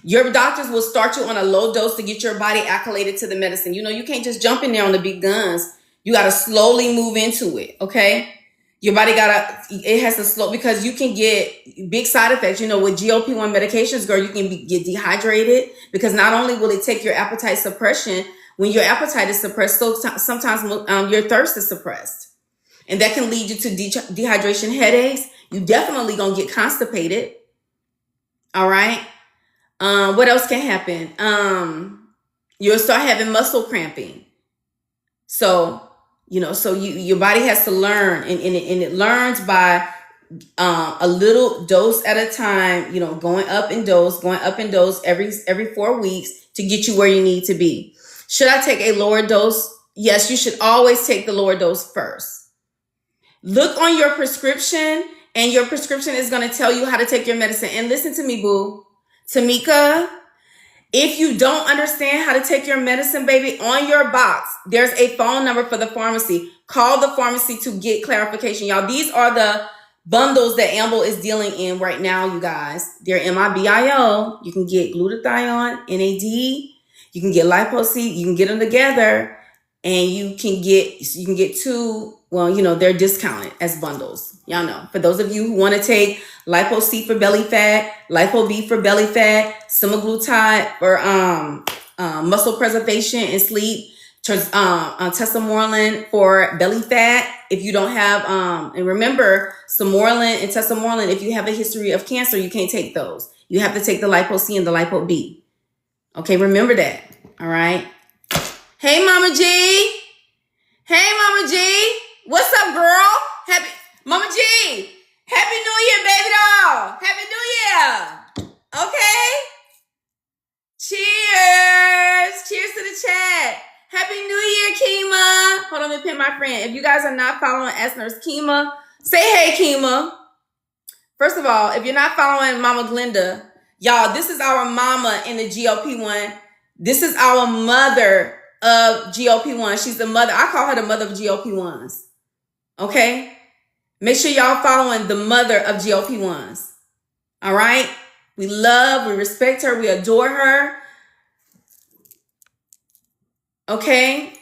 Your doctors will start you on a low dose to get your body acclimated to the medicine. You can't just jump in there on the big guns. You got to slowly move into it, okay? Your body it has to slow, because you can get big side effects. With GLP-1 medications, girl, you can get dehydrated, because not only will it take your appetite suppression, when your appetite is suppressed, so sometimes your thirst is suppressed. And that can lead you to dehydration, headaches. You definitely going to get constipated. All right. What else can happen? You'll start having muscle cramping. So, your body has to learn, and it learns by a little dose at a time, going up in dose every 4 weeks to get you where you need to be. Should I take a lower dose? Yes, you should always take the lower dose first. Look on your prescription, and your prescription is going to tell you how to take your medicine. And listen to me, boo. Tamika, if you don't understand how to take your medicine, baby, on your box, there's a phone number for the pharmacy. Call the pharmacy to get clarification. Y'all, these are the bundles that Amble is dealing in right now, you guys. They're MIBIO. You can get glutathione, NAD. You can get LIPO. You can get them together, and you can get two. Well, they're discounted as bundles. Y'all know. For those of you who want to take LIPO-C for belly fat, LIPO-B for belly fat, semaglutide for muscle preservation and sleep, tesamorelin for belly fat. If you don't have, and remember, Samorelin and tesamorelin, if you have a history of cancer, you can't take those. You have to take the LIPO-C and the LIPO-B. Okay, remember that. All right. Hey, Mama G. Hey, Mama G. What's up, girl? Mama G. Happy New Year, baby doll. Happy New Year. Okay. Cheers. Cheers to the chat. Happy New Year, Kima. Hold on, let me pin my friend. If you guys are not following Ask Nurse Kima, say hey, Kima. First of all, if you're not following Mama Glenda, y'all, this is our mama in the GLP-1. This is our mother of GLP-1. She's the mother. I call her the mother of GLP-1s. Okay? Make sure y'all following the mother of GLP-1s. All right? We love, we respect her, we adore her. Okay?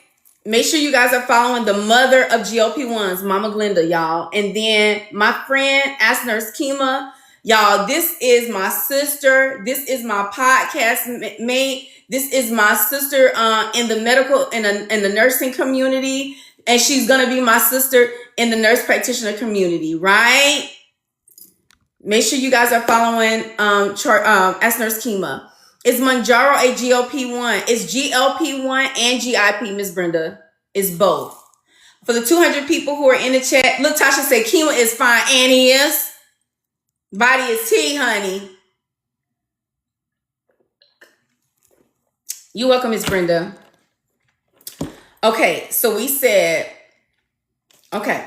Make sure you guys are following the mother of GLP-1s, Mama Glenda, y'all. And then my friend, Ask Nurse Kima. Y'all, this is my sister. This is my podcast mate. This is my sister in the medical, in the nursing community. And she's going to be my sister in the nurse practitioner community, right? Make sure you guys are following Ask Nurse Kima. Is MOUNJARO a GLP-1? It's GLP-1 and GIP, Miss Brenda. It's both. For the 200 people who are in the chat, look, Tasha said Kima is fine, and he is. Body is tea, honey. You're welcome, Miss Brenda. Okay, so we said, okay.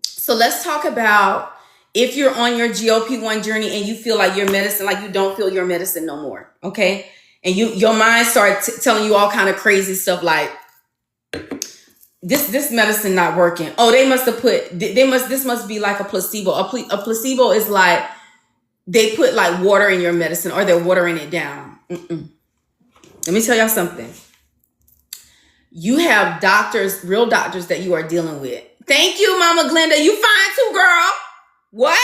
So let's talk about if you're on your GLP-1 journey and you feel like your medicine, like you don't feel your medicine no more, okay? And your mind starts telling you all kind of crazy stuff like, this medicine not working. Oh, they must have put, this must be like a placebo. A placebo is like, they put like water in your medicine or they're watering it down. Let me tell y'all something. You have doctors, real doctors that you are dealing with. Thank you, Mama Glenda. You fine too, girl. What?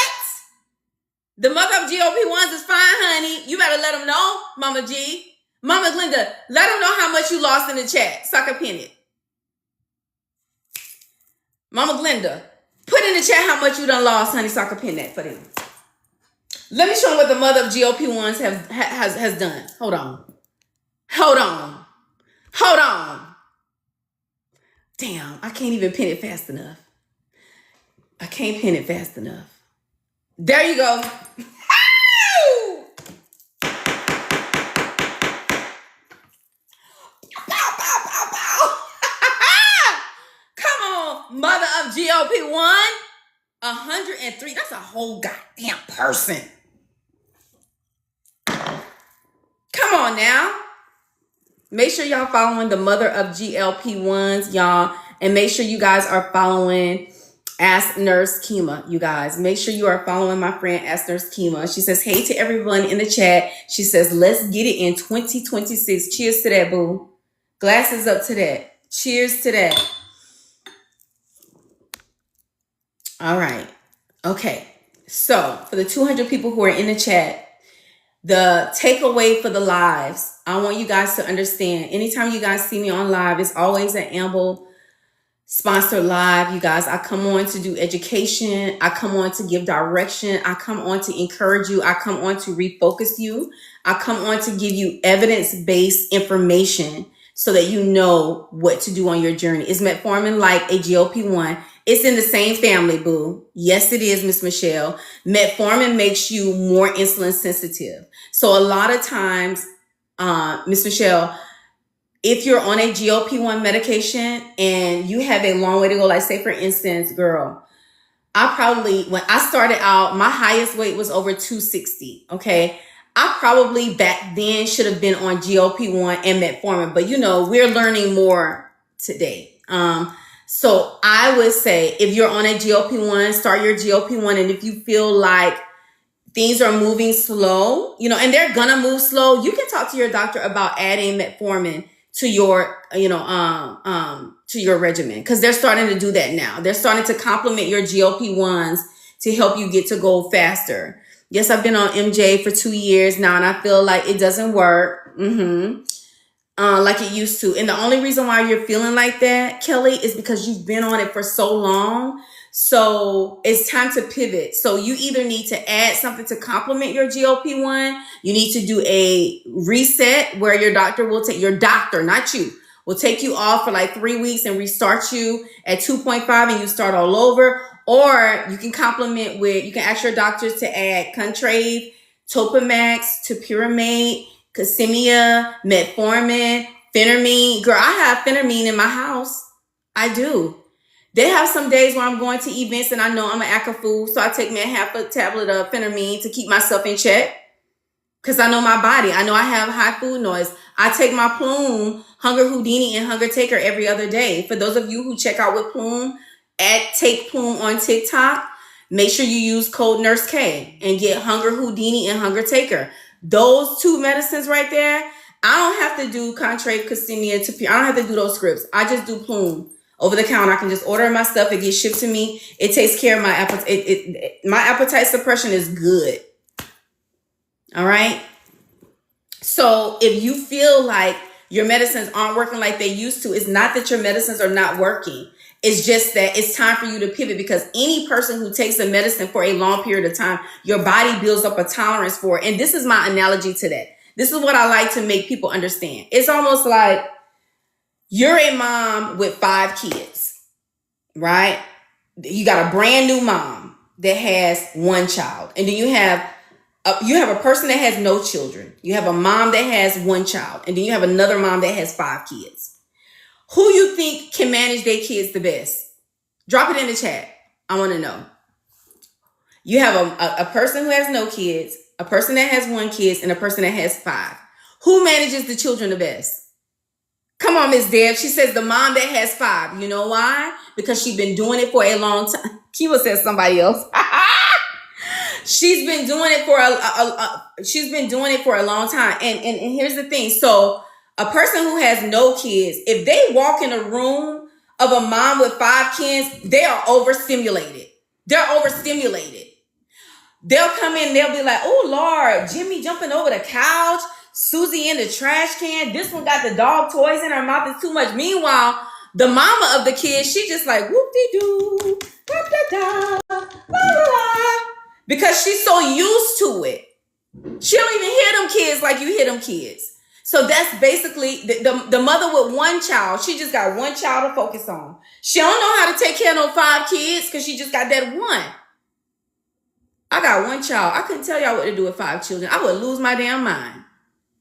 The mother of GLP-1s is fine, honey. You better let them know, Mama G. Mama Glenda, let them know how much you lost in the chat so I can pin it. Mama Glenda, put in the chat how much you done lost, honey, so I can pin that for them. Let me show them what the mother of GLP-1s has done. Hold on. Hold on. Hold on. Damn, I can't even pin it fast enough. I can't pin it fast enough. There you go. Come on, mother of GLP-1. 103. That's a whole goddamn person. Come on now. Make sure y'all following the mother of GLP-1s, y'all. And make sure you guys are following Ask Nurse Kima, you guys. Make sure you are following my friend Ask Nurse Kima. She says, hey to everyone in the chat. She says, let's get it in 2026. Cheers to that, boo. Glasses up to that. Cheers to that. All right. Okay. So for the 200 people who are in the chat, the takeaway for the lives, I want you guys to understand, anytime you guys see me on live, it's always an Amble sponsored live, you guys. I come on to do education. I come on to give direction. I come on to encourage you. I come on to refocus you. I come on to give you evidence-based information so that you know what to do on your journey. Is metformin like a GLP-1? It's in the same family, boo. Yes, it is, Miss Michelle. Metformin makes you more insulin sensitive. So a lot of times, Miss Michelle, if you're on a GLP-1 medication and you have a long way to go, like say for instance, girl, when I started out, my highest weight was over 260. Okay. I probably back then should have been on GLP-1 and metformin, but we're learning more today. So I would say if you're on a GLP-1, start your GLP-1. And if you feel like things are moving slow, and they're gonna move slow, you can talk to your doctor about adding metformin to your, to your regimen, because they're starting to do that now. They're starting to complement your GLP-1s to help you get to goal faster. Yes, I've been on MJ for 2 years now, and I feel like it doesn't work like it used to. And the only reason why you're feeling like that, Kelly, is because you've been on it for so long. So it's time to pivot. So you either need to add something to complement your GLP-1. You need to do a reset where your doctor, not you, will take you off for like 3 weeks and restart you at 2.5 and you start all over. Or you can complement you can ask your doctors to add Contrave, Topamax, Topiramate, Casimia, Metformin, Phentermine. Girl, I have Phentermine in my house. I do. They have some days where I'm going to events and I know I'm an act a fool, so I take me a half a tablet of Phentermine to keep myself in check. Because I know my body. I know I have high food noise. I take my Plume, Hunger Houdini, and Hunger Taker every other day. For those of you who check out with Plume, Take Plume on TikTok, make sure you use code NurseK and get Hunger Houdini and Hunger Taker. Those two medicines right there, I don't have to do Contrave, Casimia, I don't have to do those scripts. I just do Plume. Over the counter, I can just order my stuff. It gets shipped to me. It takes care of my appetite. My appetite suppression is good. All right. So if you feel like your medicines aren't working like they used to, it's not that your medicines are not working. It's just that it's time for you to pivot, because any person who takes a medicine for a long period of time, your body builds up a tolerance for it. And this is my analogy to that. This is what I like to make people understand. It's almost like you're a mom with 5 kids, right? You got a brand new mom that has 1 child. And then you have a person that has no children. You have a mom that has 1 child. And then you have another mom that has 5 kids. Who you think can manage their kids the best? Drop it in the chat. I want to know. You have a person who has no kids, a person that has 1 kid, and a person that has 5. Who manages the children the best? Come on, Miss Deb. She says the mom that has 5. You know why? Because she's been doing it for a long time. Kiva says somebody else. She's been doing it for a long time. And here's the thing. So a person who has no kids, if they walk in a room of a mom with 5 kids, they are overstimulated. They're overstimulated. They'll come in, they'll be like, oh, Lord, Jimmy jumping over the couch, Susie in the trash can. This one got the dog toys in her mouth. It's too much. Meanwhile, the mama of the kids, she just like, whoop-de-doo, da-da-da, la-la-la. Because she's so used to it. She don't even hear them kids like you hear them kids. So that's basically the mother with 1 child. She just got 1 child to focus on. She don't know how to take care of no 5 kids because she just got that 1. I got 1 child. I couldn't tell y'all what to do with 5 children. I would lose my damn mind.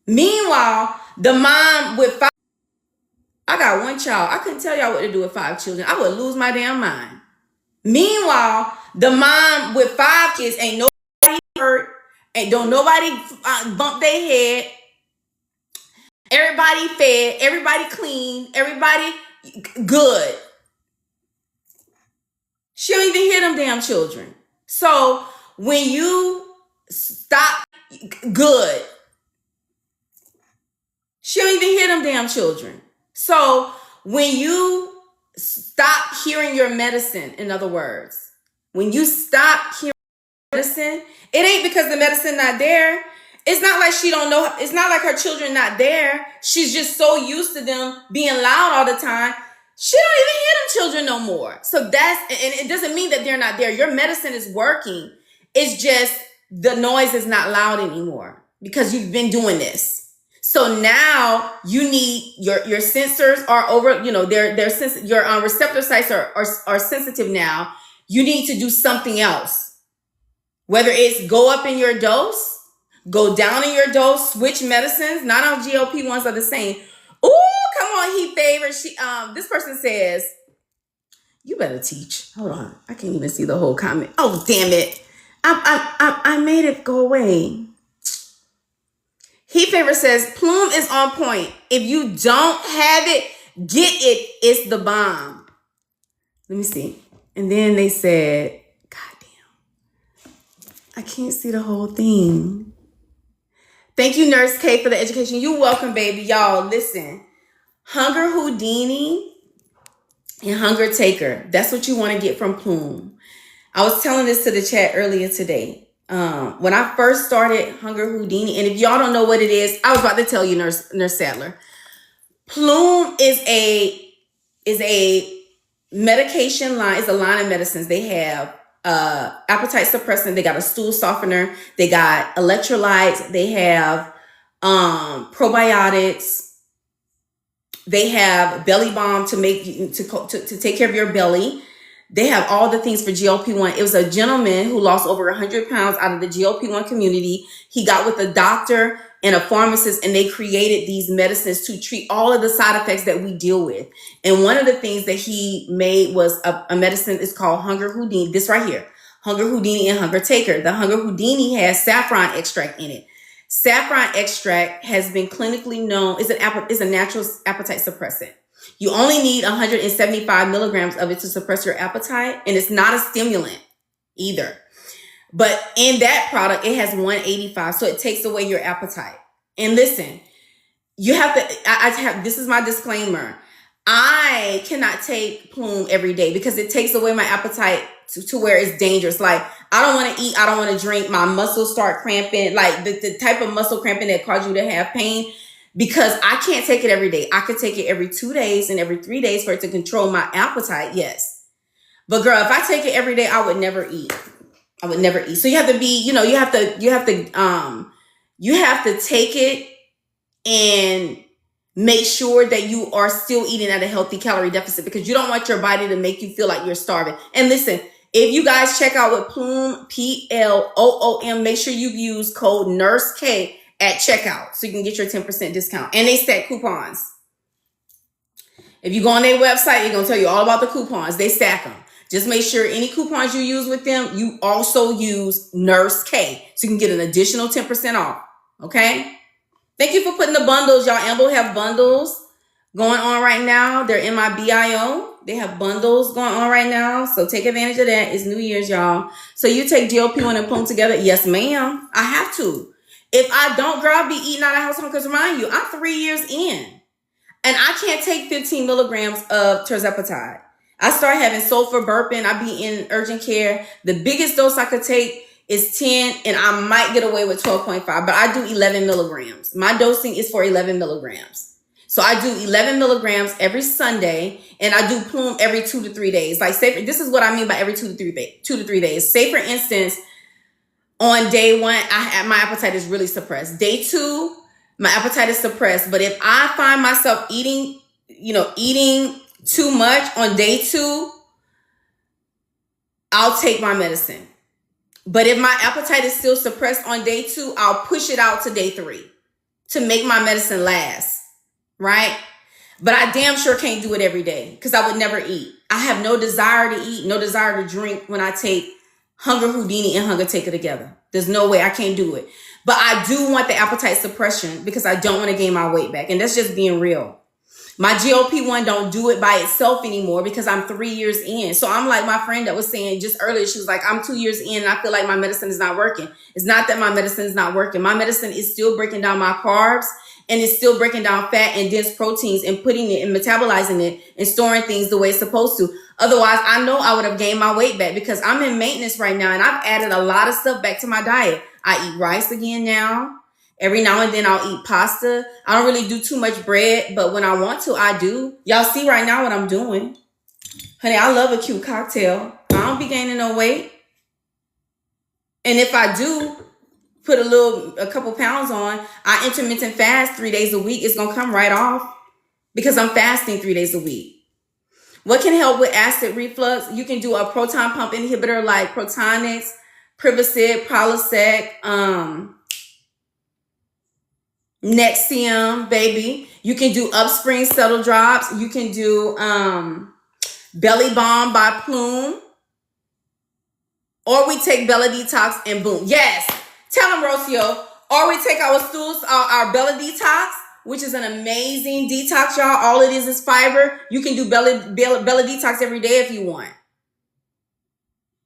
Meanwhile, the mom with 5, I got 1 child. I couldn't tell y'all what to do with 5 children. I would lose my damn mind. Meanwhile, the mom with 5 kids, ain't nobody hurt, and don't nobody bump their head. Everybody fed, everybody clean, everybody good. She don't even hear them damn children. So when you stop good, she don't even hear them damn children. So when you stop hearing your medicine, in other words, when you stop hearing medicine, it ain't because the medicine not there. It's not like she don't know. It's not like her children not there. She's just so used to them being loud all the time. she don't even hear them children no more. So that's, and it doesn't mean that they're not there. Your medicine is working. It's just the noise is not loud anymore because you've been doing this. So now you need your sensors are over, you know, your receptor sites are sensitive now. You need to do something else. Whether it's go up in your dose, go down in your dose, switch medicines. Not all GLP-1s are the same. Ooh, come on, he favors. This person says, you better teach. Hold on. I can't even see the whole comment. Oh, damn it. I made it go away. He favor says, Plume is on point. If you don't have it, get it. It's the bomb. Let me see. And then they said, goddamn, I can't see the whole thing. Thank you, Nurse K, for the education. You're welcome, baby. Y'all, listen. Hunger Houdini and Hunger Taker. That's what you want to get from Plume. I was telling this to the chat earlier today. When I first started Hunger Houdini, and if y'all don't know what it is, I was about to tell you, Nurse Sadler. Plume is a medication line. It's a line of medicines. They have appetite suppressant. They got a stool softener. They got electrolytes. They have probiotics. They have belly balm to make to take care of your belly. They have all the things for GLP-1. It was a gentleman who lost over 100 pounds out of the GLP-1 community. He got with a doctor and a pharmacist, and they created these medicines to treat all of the side effects that we deal with. And one of the things that he made was a medicine. It's called Hunger Houdini. This right here, Hunger Houdini and Hunger Taker. The Hunger Houdini has saffron extract in it. Saffron extract has been clinically known. It's a natural appetite suppressant. You only need 175 milligrams of it to suppress your appetite, and it's not a stimulant either. But in that product, it has 185, so it takes away your appetite. And listen, you have to, this is my disclaimer. I cannot take Plume every day because it takes away my appetite to where it's dangerous. Like, I don't want to eat, I don't want to drink, my muscles start cramping, like the type of muscle cramping that cause you to have pain. Because I can't take it every day. I could take it every 2 days and every 3 days for it to control my appetite. Yes. But girl, if I take it every day, I would never eat. I would never eat. So you have to be, you have to take it and make sure that you are still eating at a healthy calorie deficit, because you don't want your body to make you feel like you're starving. And listen, if you guys check out with Plume, PLOOM, make sure you use code NURSEK at checkout so you can get your 10% discount. And they stack coupons. If you go on their website, they're going to tell you all about the coupons. They stack them. Just make sure any coupons you use with them, you also use Nurse K so you can get an additional 10% off. Okay? Thank you for putting the bundles. Y'all, Ambo have bundles going on right now. They're in my BIO. They have bundles going on right now. So take advantage of that. It's New Year's, y'all. So you take GLP-1 and Plume together? Yes, ma'am. I have to. If I don't, girl, I'll be eating out of house because remind you, I'm 3 years in. And I can't take 15 milligrams of Tirzepatide. I start having sulfur burping. I be in urgent care. The biggest dose I could take is 10, and I might get away with 12.5, but I do 11 milligrams. My dosing is for 11 milligrams. So I do 11 milligrams every Sunday, and I do Plume every 2 to 3 days. Like, say, this is what I mean by every 2 to 3 days. Say, for instance, on day 1, my appetite is really suppressed. Day 2, my appetite is suppressed. But if I find myself eating too much on day 2, I'll take my medicine. But if my appetite is still suppressed on day 2, I'll push it out to day 3 to make my medicine last, right? But I damn sure can't do it every day because I would never eat. I have no desire to eat, no desire to drink when I take Hunger Houdini and Hunger Taker together. There's no way, I can't do it. But I do want the appetite suppression because I don't want to gain my weight back. And that's just being real. My GLP-1 don't do it by itself anymore because I'm 3 years in. So I'm like my friend that was saying just earlier, she was like, I'm 2 years in and I feel like my medicine is not working. It's not that my medicine is not working. My medicine is still breaking down my carbs, and it's still breaking down fat and dense proteins and putting it and metabolizing it and storing things the way it's supposed to. Otherwise, I know I would have gained my weight back because I'm in maintenance right now and I've added a lot of stuff back to my diet. I eat rice again now. Every now and then I'll eat pasta. I don't really do too much bread, but when I want to, I do. Y'all see right now what I'm doing. Honey, I love a cute cocktail. I don't be gaining no weight. And if I do put a couple pounds on, I intermittent fast 3 days a week. It's going to come right off because I'm fasting 3 days a week. What can help with acid reflux? You can do a proton pump inhibitor like Protonix, Prevacid, Prilosec, Nexium, baby. You can do Upspring Subtle Drops. You can do Belly Balm by Plume. Or we take Bella Detox and boom. Yes. Tell them, Rocio. Or we take our stools, our Bella Detox, which is an amazing detox, y'all. All it is fiber. You can do Bella Detox every day if you want.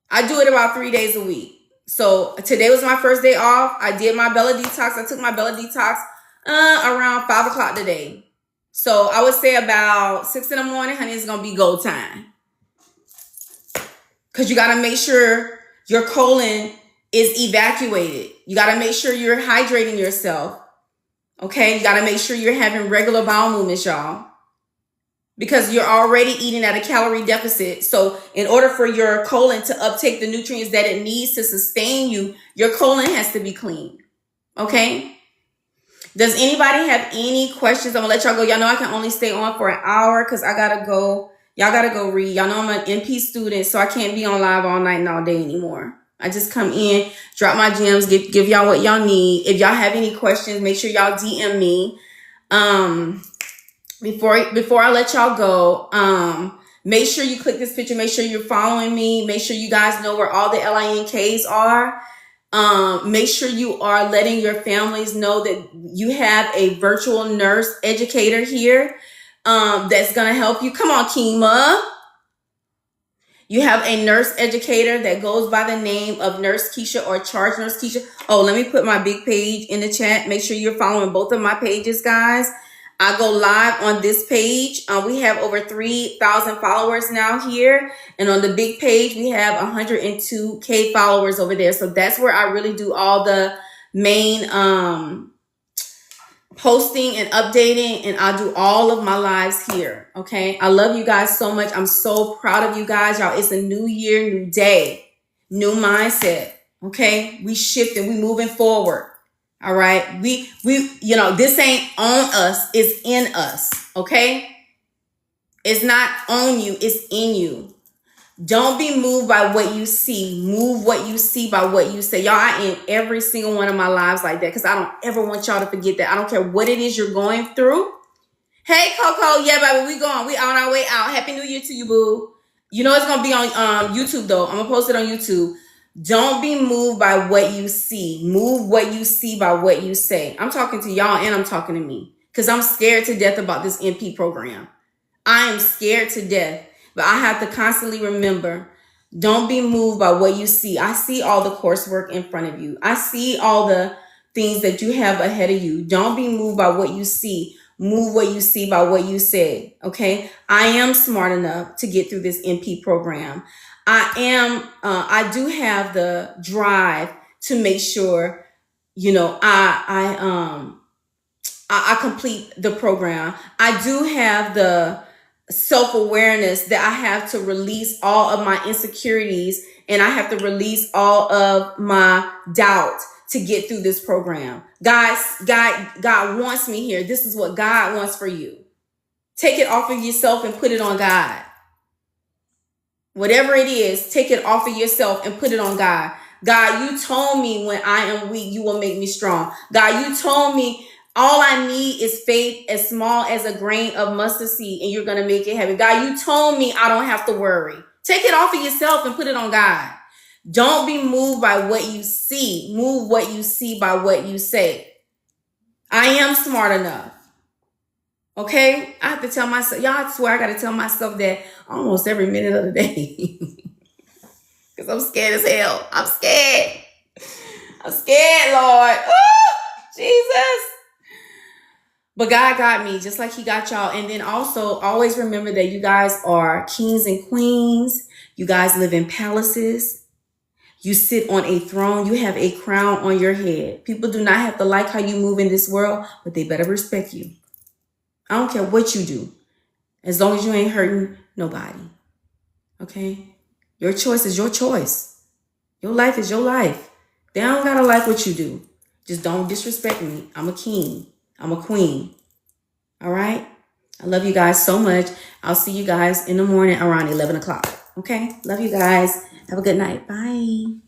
I do it about 3 days a week. So today was my first day off. I did my Bella Detox. I took my Bella Detox around 5 o'clock today. So I would say about 6 in the morning, honey, it's going to be go time. Because you got to make sure your colon is evacuated. You got to make sure you're hydrating yourself. Okay? You got to make sure you're having regular bowel movements, y'all. Because you're already eating at a calorie deficit. So in order for your colon to uptake the nutrients that it needs to sustain you, your colon has to be clean. Okay? Does anybody have any questions? I'm going to let y'all go. Y'all know I can only stay on for an hour because I got to go. Y'all got to go read. Y'all know I'm an NP student, so I can't be on live all night and all day anymore. I just come in, drop my gems, give y'all what y'all need. If y'all have any questions, make sure y'all DM me. Before I let y'all go, make sure you click this picture. Make sure you're following me. Make sure you guys know where all the LINKs are. Make sure you are letting your families know that you have a virtual nurse educator here. That's going to help you. Come on, Kima. You have a nurse educator that goes by the name of Nurse Keisha or Charge Nurse Keisha. Oh, let me put my big page in the chat. Make sure you're following both of my pages, guys. I go live on this page. We have over 3,000 followers now here. And on the big page, we have 102K followers over there. So that's where I really do all the main posting and updating, and I do all of my lives here. Okay. I love you guys so much. I'm so proud of you guys. Y'all, it's a new year, new day, new mindset. Okay. We shifting, we moving forward. All right. We, this ain't on us, it's in us. Okay. It's not on you, it's in you. Don't be moved by what you see. Move what you see by what you say. Y'all, I end every single one of my lives like that because I don't ever want y'all to forget that. I don't care what it is you're going through. Hey, Coco. Yeah, baby, we going. We on our way out. Happy New Year to you, boo. You know it's going to be on YouTube, though. I'm going to post it on YouTube. Don't be moved by what you see. Move what you see by what you say. I'm talking to y'all and I'm talking to me because I'm scared to death about this NP program. I am scared to death. But I have to constantly remember, don't be moved by what you see. I see all the coursework in front of you. I see all the things that you have ahead of you. Don't be moved by what you see. Move what you see by what you say. Okay. I am smart enough to get through this NP program. I do have the drive to make sure, I complete the program. I do have the self-awareness that I have to release all of my insecurities and I have to release all of my doubt to get through this program. Guys, God wants me here. This is what God wants for you. Take it off of yourself and put it on God. Whatever it is, take it off of yourself and put it on God. God, you told me when I am weak, you will make me strong. God, you told me all I need is faith as small as a grain of mustard seed, and you're going to make it happen. God, you told me I don't have to worry. Take it off of yourself and put it on God. Don't be moved by what you see. Move what you see by what you say. I am smart enough. Okay? I have to tell myself, y'all, I swear I got to tell myself that almost every minute of the day. Because I'm scared as hell. I'm scared. I'm scared, Lord. Ooh, Jesus. But God got me just like he got y'all. And then also always remember that you guys are kings and queens. You guys live in palaces. You sit on a throne. You have a crown on your head. People do not have to like how you move in this world, but they better respect you. I don't care what you do, as long as you ain't hurting nobody. Okay? Your choice is your choice. Your life is your life. They don't gotta like what you do. Just don't disrespect me. I'm a king. I'm a queen. All right? I love you guys so much. I'll see you guys in the morning around 11 o'clock. Okay? Love you guys. Have a good night. Bye.